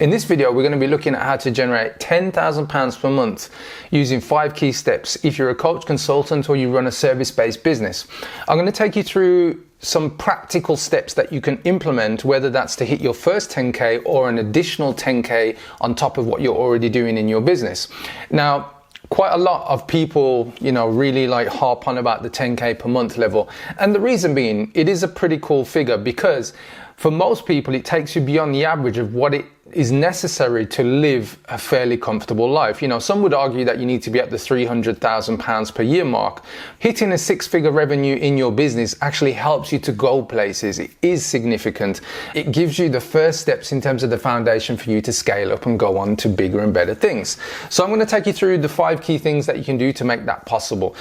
In this video, we're going to be looking at how to generate £10,000 per month using 5 key steps if you're a coach, consultant, or you run a service-based business. I'm going to take you through some practical steps that you can implement, whether that's to hit your first 10K or an additional 10K on top of what you're already doing in your business. Now, quite a lot of people, really harp on about the 10K per month level. And the reason being, it is a pretty cool figure because for most people, it takes you beyond the average of what it is necessary to live a fairly comfortable life. Some would argue that you need to be at the £300,000 per year mark. Hitting a 6-figure revenue in your business actually helps you to go places. It is significant. It gives you the first steps in terms of the foundation for you to scale up and go on to bigger and better things. So I'm going to take you through the 5 key things that you can do to make that possible.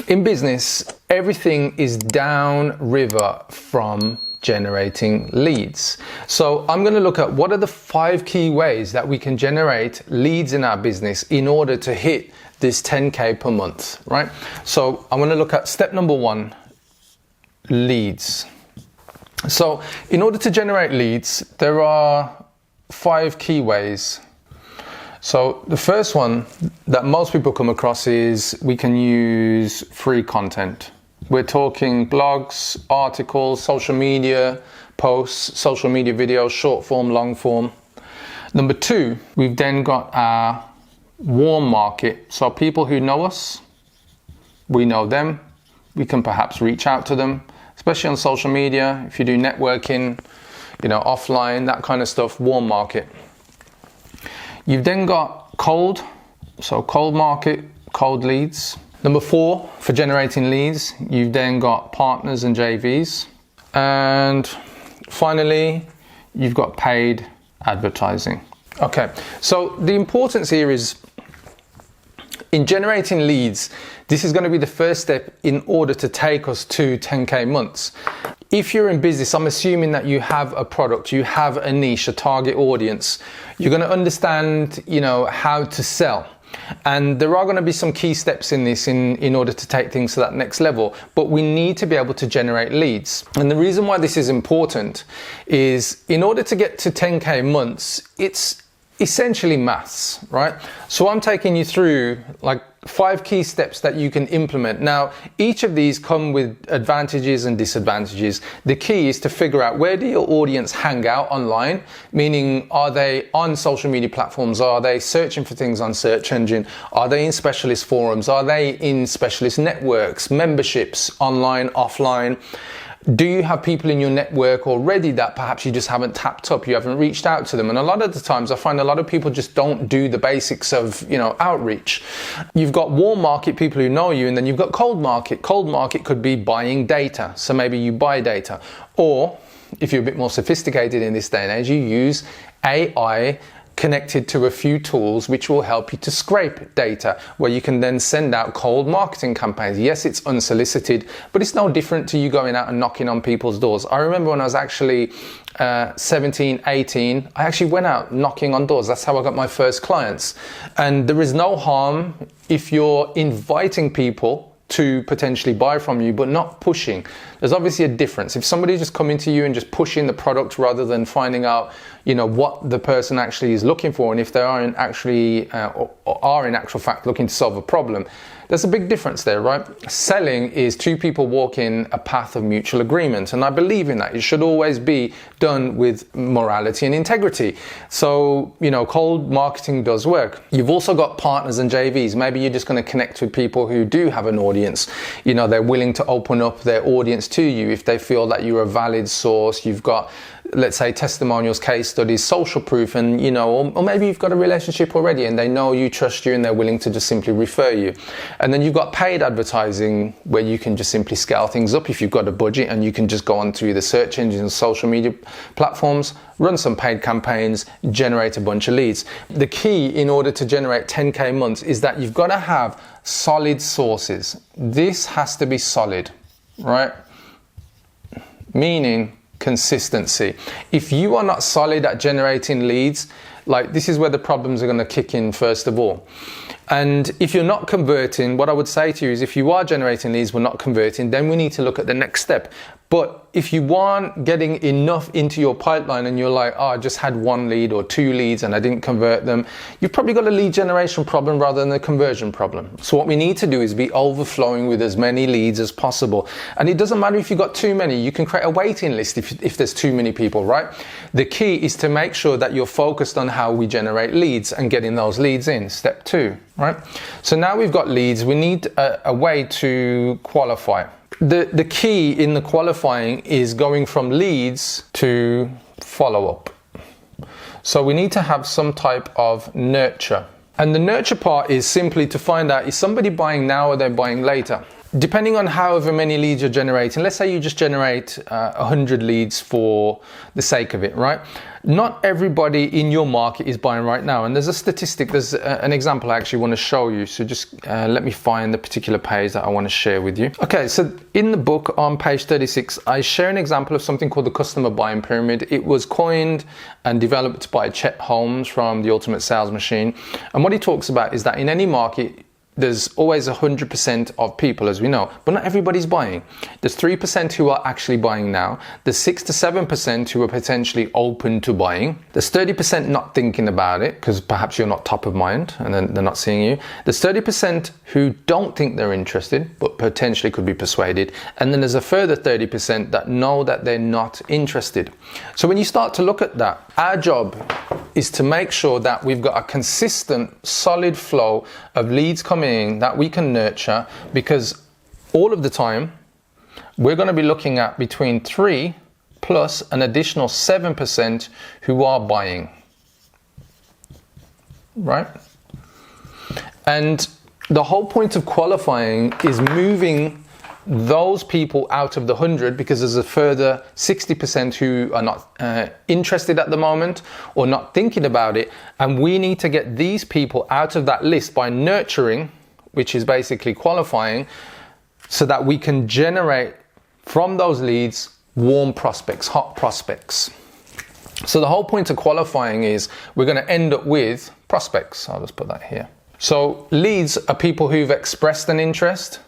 In business, everything is downriver from generating leads. So I'm going to look at what are the 5 key ways that we can generate leads in our business in order to hit this 10K per month, right? So I'm going to look at step number 1, leads. So in order to generate leads, there are 5 key ways. So the first one that most people come across is we can use free content. We're talking blogs, articles, social media posts, social media videos, short form, long form. Number 2, we've then got our warm market. So people who know us, we know them. We can perhaps reach out to them, especially on social media. If you do networking, offline, that kind of stuff, warm market. You've then got cold. So cold market, cold leads. Number 4, for generating leads, you've then got partners and JVs. And finally, you've got paid advertising. Okay, so the importance here is in generating leads, this is going to be the first step in order to take us to 10K months. If you're in business, I'm assuming that you have a product, you have a niche, a target audience. You're going to understand, how to sell. And there are going to be some key steps in this in order to take things to that next level, but we need to be able to generate leads. And the reason why this is important is in order to get to 10K months, it's essentially maths, right? So I'm taking you through 5 key steps that you can implement. Now, each of these come with advantages and disadvantages. The key is to figure out, where do your audience hang out online? Meaning, are they on social media platforms? Are they searching for things on search engine? Are they in specialist forums? Are they in specialist networks, memberships, online, offline? Do you have people in your network already that perhaps you just haven't tapped up, you haven't reached out to them? And a lot of the times I find a lot of people just don't do the basics of, outreach. You've got warm market, people who know you, and then you've got cold market. Cold market could be buying data. So maybe you buy data. Or if you're a bit more sophisticated in this day and age, you use AI connected to a few tools which will help you to scrape data, where you can then send out cold marketing campaigns. Yes, it's unsolicited, but it's no different to you going out and knocking on people's doors. I remember when I was actually 17, 18, I actually went out knocking on doors. That's how I got my first clients. And there is no harm if you're inviting people to potentially buy from you, but not pushing. There's obviously a difference. If somebody's just coming to you and just pushing the product rather than finding out, what the person actually is looking for, and if they are in actual fact looking to solve a problem, there's a big difference there, right? Selling is 2 people walking a path of mutual agreement, and I believe in that. It should always be done with morality and integrity. So, cold marketing does work. You've also got partners and JVs. Maybe you're just going to connect with people who do have an audience. They're willing to open up their audience to you if they feel that you're a valid source. You've got, let's say, testimonials, case studies, social proof, and or maybe you've got a relationship already and they know you, trust you, and they're willing to just simply refer you. And then you've got paid advertising, where you can just simply scale things up if you've got a budget, and you can just go onto the search engines, social media platforms, run some paid campaigns, generate a bunch of leads. The key in order to generate 10K months is that you've got to have solid sources. This has to be solid, right? Meaning consistency. If you are not solid at generating leads, this is where the problems are going to kick in first of all. And if you're not converting, what I would say to you is, if you are generating leads, we're not converting, then we need to look at the next step. But if you aren't getting enough into your pipeline and you're like, oh, I just had one lead or two leads and I didn't convert them, you've probably got a lead generation problem rather than a conversion problem. So what we need to do is be overflowing with as many leads as possible. And it doesn't matter if you've got too many, you can create a waiting list if there's too many people, right? The key is to make sure that you're focused on how we generate leads and getting those leads in, step 2, right? So now we've got leads, we need a way to qualify. The key in the qualifying is going from leads to follow-up. So we need to have some type of nurture. And the nurture part is simply to find out, is somebody buying now or they're buying later? Depending on however many leads you're generating, let's say you just generate 100 leads for the sake of it, right? Not everybody in your market is buying right now. And there's a statistic, there's an example I actually want to show you. So just let me find the particular page that I want to share with you. Okay, so in the book on page 36, I share an example of something called the customer buying pyramid. It was coined and developed by Chet Holmes from The Ultimate Sales Machine. And what he talks about is that in any market, there's always 100% of people, as we know, but not everybody's buying. There's 3% who are actually buying now. There's 6 to 7% who are potentially open to buying. There's 30% not thinking about it because perhaps you're not top of mind and then they're not seeing you. There's 30% who don't think they're interested, but potentially could be persuaded. And then there's a further 30% that know that they're not interested. So when you start to look at that, our job is to make sure that we've got a consistent, solid flow of leads coming in that we can nurture, because all of the time we're going to be looking at between 3 plus an additional 7% who are buying, right? And the whole point of qualifying is moving those people out of the 100, because there's a further 60% who are not interested at the moment or not thinking about it, and we need to get these people out of that list by nurturing, which is basically qualifying, so that we can generate from those leads warm prospects, hot prospects. So the whole point of qualifying is we're going to end up with prospects. I'll just put that here. So leads are people who've expressed an interest.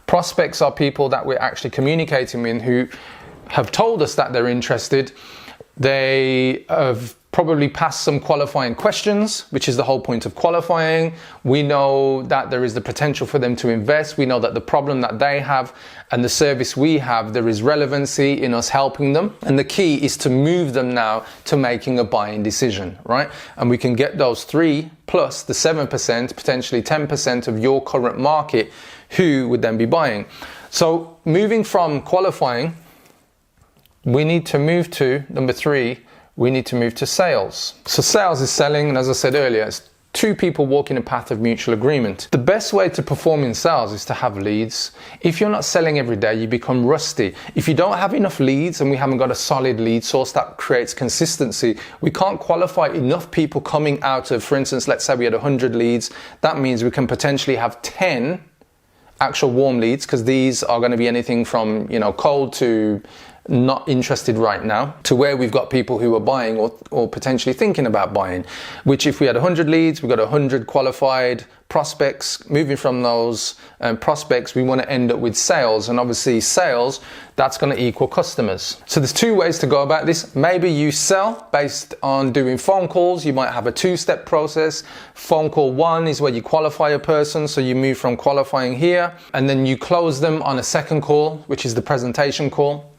Prospects are people that we're actually communicating with who have told us that they're interested. They have probably passed some qualifying questions, which is the whole point of qualifying. We know that there is the potential for them to invest. We know that the problem that they have and the service we have, there is relevancy in us helping them. And the key is to move them now to making a buying decision, right? And we can get those 3 plus the 7%, potentially 10% of your current market who would then be buying. So moving from qualifying, we need to move to number 3, we need to move to sales. So sales is selling, and as I said earlier, it's 2 people walking a path of mutual agreement. The best way to perform in sales is to have leads. If you're not selling every day, you become rusty. If you don't have enough leads and we haven't got a solid lead source that creates consistency, we can't qualify enough people coming out of, for instance, let's say we had 100 leads. That means we can potentially have 10 actual warm leads, because these are going to be anything from, cold to not interested right now, to where we've got people who are buying or potentially thinking about buying, which if we had 100 leads, we've got 100 qualified prospects. Moving from those prospects, we want to end up with sales, and obviously sales, that's going to equal customers. So there's 2 ways to go about this. Maybe you sell based on doing phone calls. You might have a 2-step process. Phone call 1 is where you qualify a person, so you move from qualifying here, and then you close them on a second call, which is the presentation call.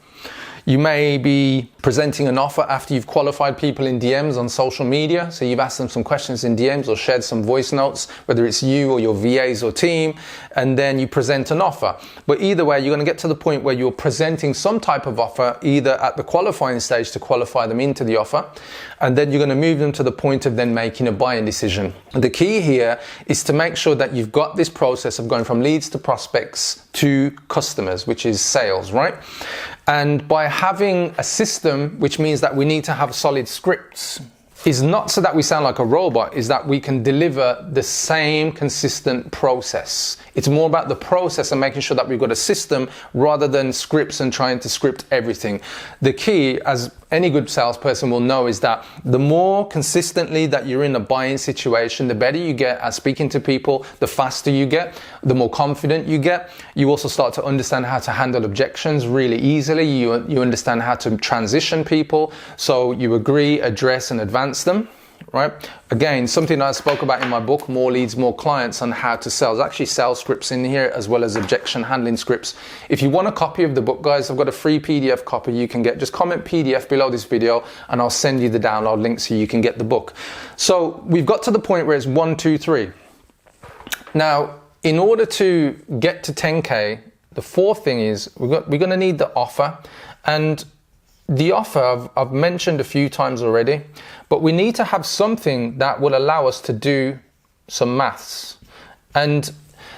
You may be presenting an offer after you've qualified people in DMs on social media. So you've asked them some questions in DMs or shared some voice notes, whether it's you or your VAs or team, and then you present an offer. But either way, you're going to get to the point where you're presenting some type of offer, either at the qualifying stage to qualify them into the offer, and then you're going to move them to the point of then making a buying decision. And the key here is to make sure that you've got this process of going from leads to prospects to customers, which is sales, right? And by having a system, which means that we need to have solid scripts is not so that we sound like a robot, is that we can deliver the same consistent process. It's more about the process and making sure that we've got a system rather than scripts and trying to script everything. The key, as any good salesperson will know, is that the more consistently that you're in a buying situation, the better you get at speaking to people, the faster you get, the more confident you get. You also start to understand how to handle objections really easily. You understand how to transition people, so you agree, address, and advance them, right? Again, something I spoke about in my book, More Leads, More Clients, on how to sell. There's actually sales scripts in here as well as objection handling scripts. If you want a copy of the book, guys, I've got a free PDF copy you can get. Just comment PDF below this video and I'll send you the download link so you can get the book. So we've got to the point where it's 1, 2, 3. Now, in order to get to 10K, the fourth thing is we're going to need the offer. And the offer I've mentioned a few times already, but we need to have something that will allow us to do some maths. And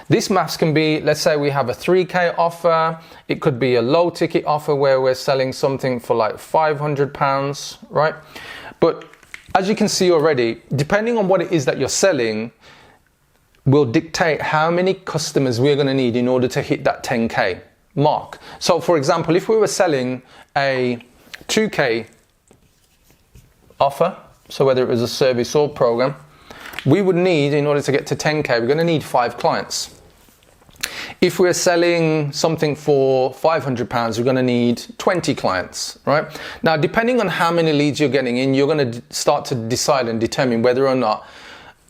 this maths can be, let's say we have a 3K offer. It could be a low ticket offer where we're selling something for like £500, right? But as you can see already, depending on what it is that you're selling, will dictate how many customers we're going to need in order to hit that 10K mark. So for example, if we were selling a 2K offer, so whether it was a service or program, we would need, in order to get to 10K, we're going to need 5 clients. If we're selling something for £500, we're going to need 20 clients, right? Now, depending on how many leads you're getting in, you're going to start to decide and determine whether or not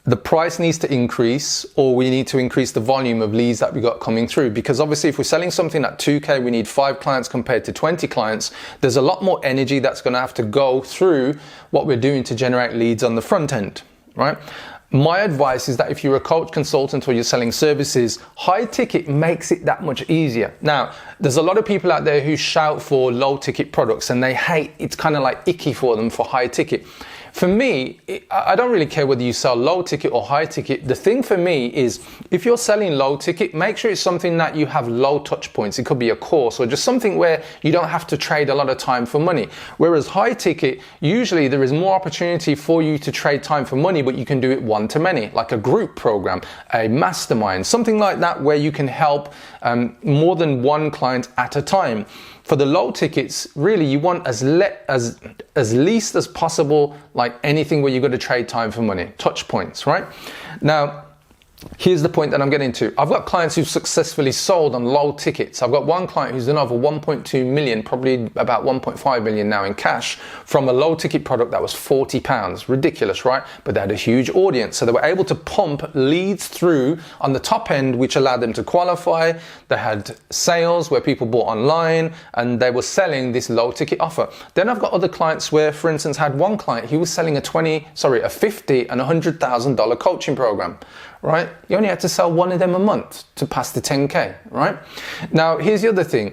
the price needs to increase or we need to increase the volume of leads that we got coming through. Because obviously if we're selling something at 2K, we need 5 clients compared to 20 clients. There's a lot more energy that's going to have to go through what we're doing to generate leads on the front end, right? My advice is that if you're a coach, consultant, or you're selling services, high ticket makes it that much easier. Now, there's a lot of people out there who shout for low ticket products and they hate, it's kind of like icky for them for high ticket. For me, I don't really care whether you sell low ticket or high ticket. The thing for me is if you're selling low ticket, make sure it's something that you have low touch points. It could be a course or just something where you don't have to trade a lot of time for money. Whereas high ticket, usually there is more opportunity for you to trade time for money, but you can do it one to many, like a group program, a mastermind, something like that where you can help more than one client at a time. For the low tickets, really you want as least as possible, like anything where you've got to trade time for money, touch points, right? Now, here's the point that I'm getting to. I've got clients who've successfully sold on low tickets. I've got one client who's done over 1.2 million, probably about 1.5 million now in cash from a low ticket product that was £40. Ridiculous, right? But they had a huge audience. So they were able to pump leads through on the top end, which allowed them to qualify. They had sales where people bought online and they were selling this low ticket offer. Then I've got other clients where, for instance, had one client, he was selling a $50,000 and $100,000 coaching program. Right? You only had to sell one of them a month to pass the 10K, right? Now, here's the other thing.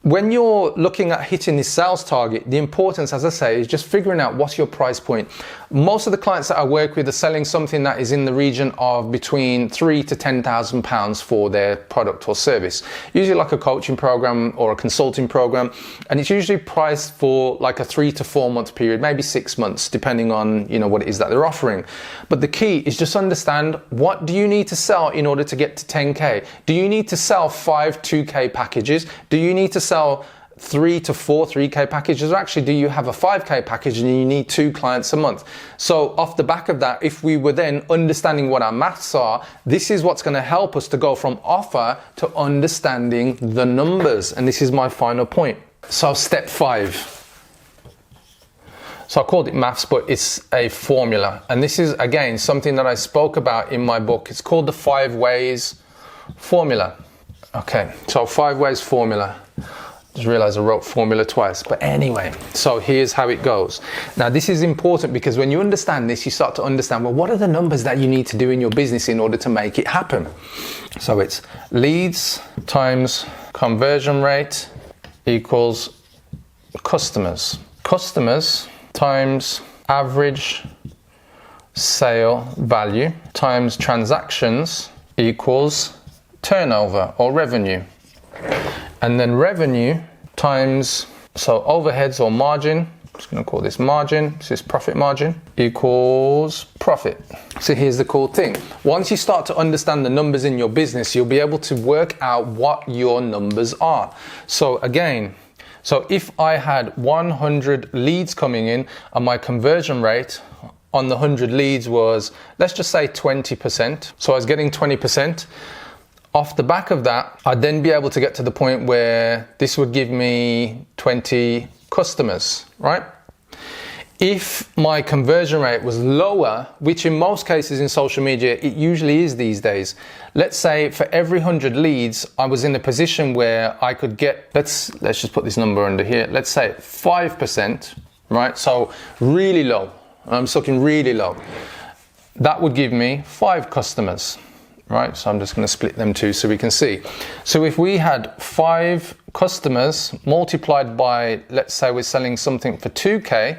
When you're looking at hitting this sales target, the importance, as I say, is just figuring out what's your price point. Most of the clients that I work with are selling something that is in the region of between £3,000 to £10,000 for their product or service. Usually like a coaching program or a consulting program. And it's usually priced for like a 3 to 4 month period, maybe 6 months, depending on, you know, what it is that they're offering. But the key is just understand, what do you need to sell in order to get to 10K? Do you need to sell 5 2K packages? Do you need to sell 3 to 4 3K packages, or actually do you have a 5K package and you need 2 clients a month? So off the back of that, if we were then understanding what our maths are, this is what's going to help us to go from offer to understanding the numbers. And this is my final point. So step 5. So I called it maths, but it's a formula. And this is, again, something that I spoke about in my book. It's called the 5 ways formula. Okay, so 5 ways formula. Just realized I wrote formula twice, but anyway, so here's how it goes. Now this is important because when you understand this, you start to understand, well, what are the numbers that you need to do in your business in order to make it happen? So it's leads times conversion rate equals customers. Customers times average sale value times transactions equals turnover or revenue. And then revenue times, so overheads or margin just going to call this margin. This is profit margin equals profit. So here's the cool thing. Once you start to understand the numbers in your business, you'll be able to work out what your numbers are. So again, if I had 100 leads coming in and my conversion rate on the 100 leads was, let's just say 20%. So I was getting 20%. Off the back of that, I'd then be able to get to the point where this would give me 20 customers, right? If my conversion rate was lower, which in most cases in social media, it usually is these days. Let's say for every 100 leads, I was in a position where I could get, let's just put this number under here. Let's say 5%, right? So really low. I'm talking really low. That would give me 5 customers. Right, so I'm just going to split them two so we can see. So if we had 5 customers multiplied by, let's say we're selling something for 2K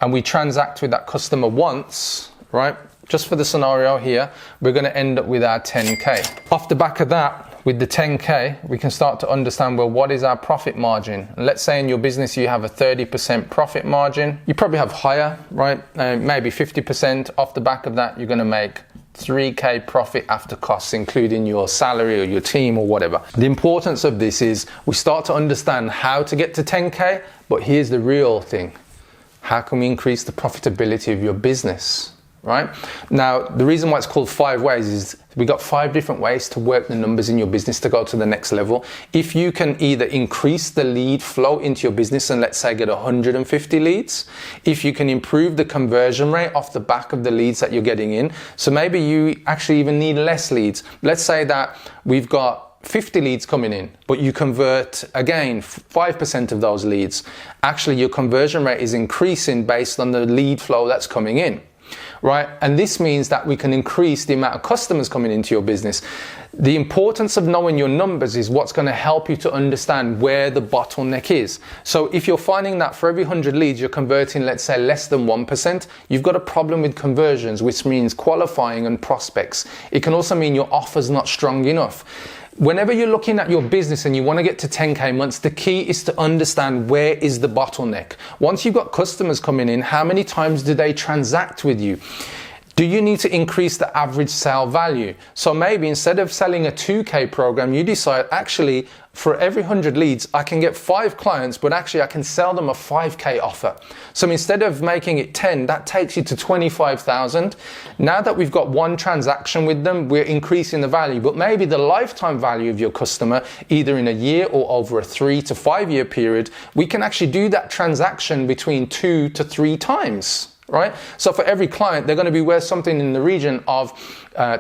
and we transact with that customer once, right? Just for the scenario here, we're going to end up with our 10K. Off the back of that, with the 10K, we can start to understand, well, what is our profit margin? And let's say in your business you have a 30% profit margin. You probably have higher, right? Maybe 50%. Off the back of that, you're going to make 3K profit after costs, including your salary or your team or whatever. The importance of this is we start to understand how to get to 10K, but here's the real thing. How can we increase the profitability of your business, right? Now, the reason why it's called 5 ways is we got 5 different ways to work the numbers in your business to go to the next level. If you can either increase the lead flow into your business and let's say get 150 leads, if you can improve the conversion rate off the back of the leads that you're getting in, so maybe you actually even need less leads. Let's say that we've got 50 leads coming in, but you convert again 5% of those leads. Actually, your conversion rate is increasing based on the lead flow that's coming in. Right? And this means that we can increase the amount of customers coming into your business. The importance of knowing your numbers is what's going to help you to understand where the bottleneck is. So if you're finding that for every 100 leads, you're converting, let's say, less than 1%, you've got a problem with conversions, which means qualifying and prospects. It can also mean your offer's not strong enough. Whenever you're looking at your business and you want to get to 10K months, the key is to understand where is the bottleneck. Once you've got customers coming in, how many times do they transact with you? Do you need to increase the average sale value? So maybe instead of selling a 2K program, you decide actually for every 100 leads, I can get 5 clients, but actually I can sell them a 5K offer. So instead of making it 10, that takes you to 25,000. Now that we've got 1 transaction with them, we're increasing the value, but maybe the lifetime value of your customer, either in a year or over a 3 to 5 year period, we can actually do that transaction between 2 to 3 times. Right? So for every client, they're going to be worth something in the region of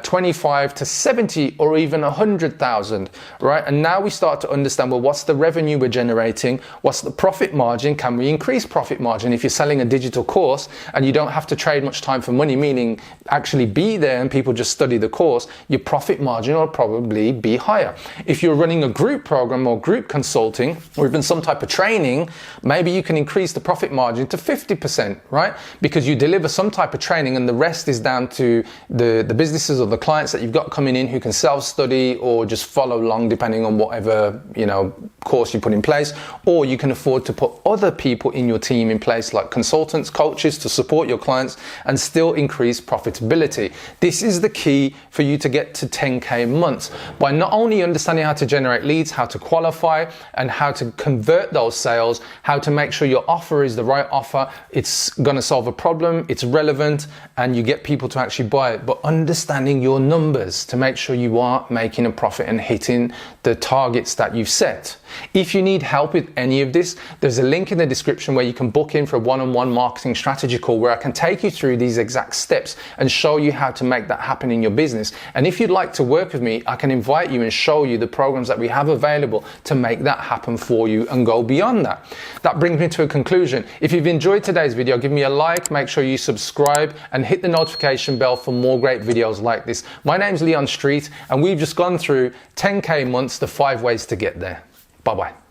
25 to 70 or even 100,000, right? And now we start to understand, well, what's the revenue we're generating? What's the profit margin? Can we increase profit margin? If you're selling a digital course and you don't have to trade much time for money, meaning actually be there and people just study the course, your profit margin will probably be higher. If you're running a group program or group consulting or even some type of training, maybe you can increase the profit margin to 50%, right? Because you deliver some type of training and the rest is down to the businesses or the clients that you've got coming in who can self-study or just follow along depending on whatever, course you put in place, or you can afford to put other people in your team in place like consultants, coaches to support your clients and still increase profitability. This is the key for you to get to 10K months by not only understanding how to generate leads, how to qualify and how to convert those sales, how to make sure your offer is the right offer, it's going to solve a problem, it's relevant and you get people to actually buy it, but understanding your numbers to make sure you are making a profit and hitting the targets that you've set. If you need help with any of this, there's a link in the description where you can book in for a one-on-one marketing strategy call where I can take you through these exact steps and show you how to make that happen in your business. And if you'd like to work with me, I can invite you and show you the programs that we have available to make that happen for you and go beyond that. That brings me to a conclusion. If you've enjoyed today's video, give me a like, make sure you subscribe and hit the notification bell for more great videos like this. My name's Leon Street and we've just gone through 10K months, the 5 ways to get there. Bye-bye.